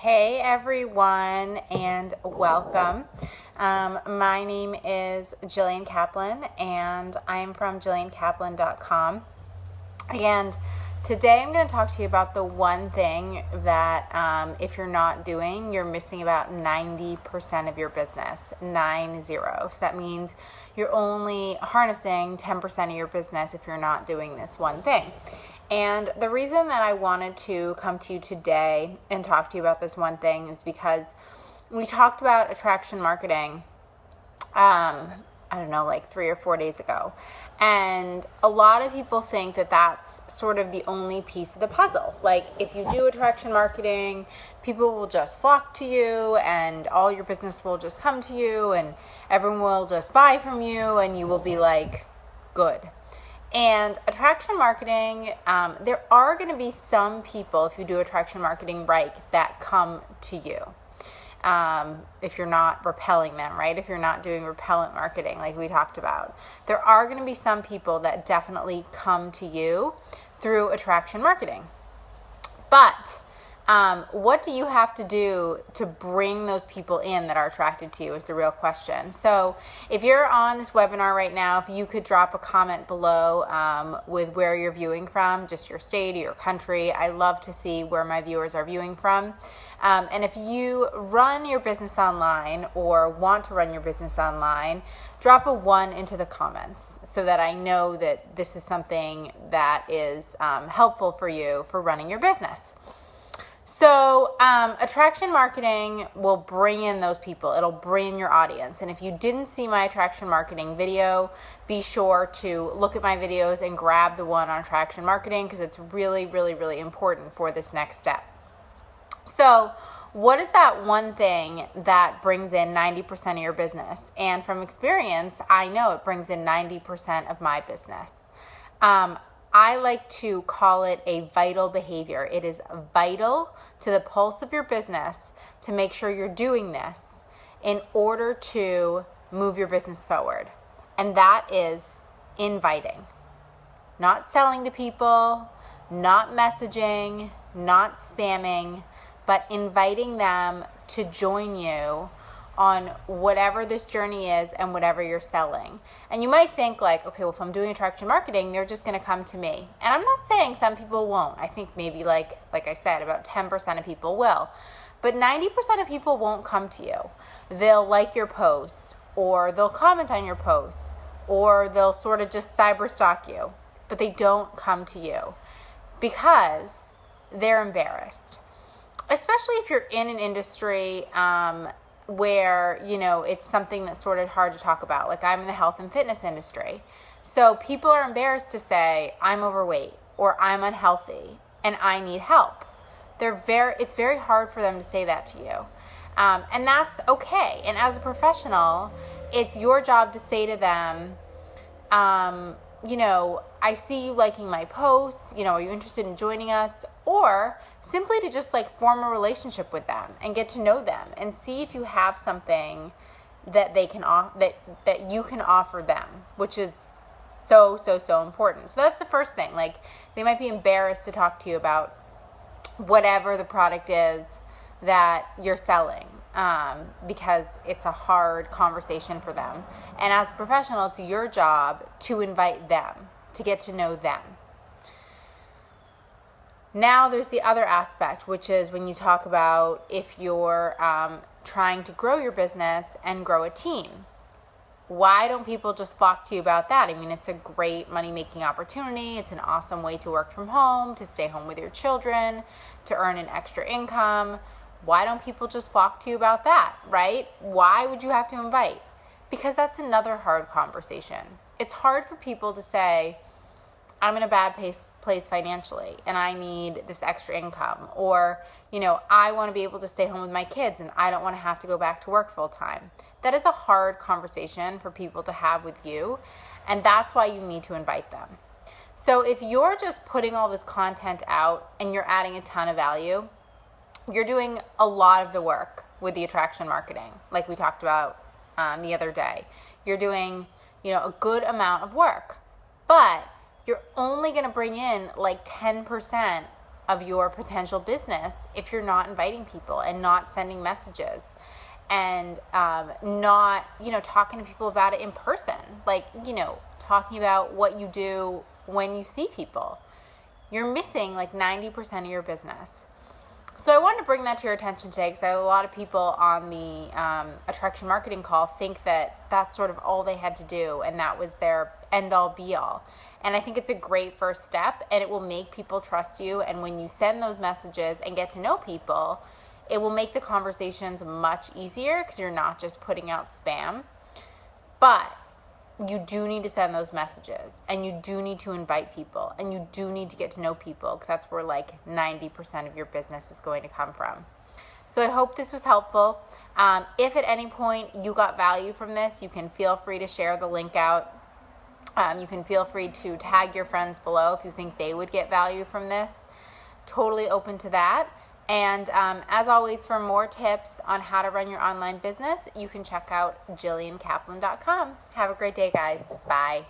Hey everyone, and welcome. My name is Jillian Kaplan, and I'm from JillianKaplan.com. And today I'm going to talk to you about the one thing that if you're not doing, you're missing about 90% of your business, 90. So that means you're only harnessing 10% of your business if you're not doing this one thing. And the reason that I wanted to come to you today and talk to you about this one thing is because we talked about attraction marketing, I don't know, like 3 or 4 days ago. And a lot of people think that that's sort of the only piece of the puzzle. Like if you do attraction marketing, people will just flock to you and all your business will just come to you and everyone will just buy from you and you will be like, good. And attraction marketing, there are going to be some people, if you do attraction marketing right, that come to you. If you're not repelling them, right? If you're not doing repellent marketing like we talked about. There are going to be some people that definitely come to you through attraction marketing. But what do you have to do to bring those people in that are attracted to you is the real question. So if you're on this webinar right now, if you could drop a comment below with where you're viewing from, just your state or your country. I love to see where my viewers are viewing from. And if you run your business online or want to run your business online, drop a 1 into the comments so that I know that this is something that is helpful for you for running your business. So attraction marketing will bring in those people. It'll bring in your audience. And if you didn't see my attraction marketing video, be sure to look at my videos and grab the one on attraction marketing because it's really, really, really important for this next step. So what is that one thing that brings in 90% of your business? And from experience, I know it brings in 90% of my business. I like to call it a vital behavior. It is vital to the pulse of your business to make sure you're doing this in order to move your business forward. And that is inviting. Not selling to people, not messaging, not spamming, but inviting them to join you on whatever this journey is and whatever you're selling. And you might think like, okay, well, if I'm doing attraction marketing, they're just going to come to me. And I'm not saying some people won't. I think maybe like I said, about 10% of people will. But 90% of people won't come to you. They'll like your posts, or they'll comment on your posts, or they'll sort of just cyber stalk you. But they don't come to you because they're embarrassed. Especially if you're in an industry where, you know, it's something that's sort of hard to talk about. Like I'm in the health and fitness industry. So people are embarrassed to say, I'm overweight or I'm unhealthy and I need help. It's very hard for them to say that to you. And that's okay. And as a professional, it's your job to say to them, you know, I see you liking my posts, you know, are you interested in joining us? Or simply to just like form a relationship with them and get to know them and see if you have something that they can that you can offer them, which is so important. So that's the first thing. Like they might be embarrassed to talk to you about whatever the product is that you're selling. Because it's a hard conversation for them. And as a professional, it's your job to invite them, to get to know them. Now there's the other aspect, which is when you talk about if you're trying to grow your business and grow a team. Why don't people just flock to you about that? I mean, it's a great money-making opportunity. It's an awesome way to work from home, to stay home with your children, to earn an extra income. Why don't people just flock to you about that, right? Why would you have to invite? Because that's another hard conversation. It's hard for people to say, I'm in a bad place financially and I need this extra income. Or, you know, I want to be able to stay home with my kids and I don't want to have to go back to work full time. That is a hard conversation for people to have with you. And that's why you need to invite them. So if you're just putting all this content out and you're adding a ton of value, you're doing a lot of the work with the attraction marketing, like we talked about the other day. You're doing, you know, a good amount of work, but you're only going to bring in like 10% of your potential business if you're not inviting people and not sending messages and not, talking to people about it in person. Like, talking about what you do when you see people. You're missing like 90% of your business. So I wanted to bring that to your attention today because a lot of people on the attraction marketing call think that that's sort of all they had to do and that was their end-all be-all. And I think it's a great first step, and it will make people trust you. And when you send those messages and get to know people, it will make the conversations much easier because you're not just putting out spam. But you do need to send those messages, and you do need to invite people, and you do need to get to know people because that's where like 90% of your business is going to come from. So I hope this was helpful. If at any point you got value from this, you can feel free to share the link out. You can feel free to tag your friends below if you think they would get value from this. Totally open to that. And as always, for more tips on how to run your online business, you can check out JillianKaplan.com. Have a great day, guys. Bye.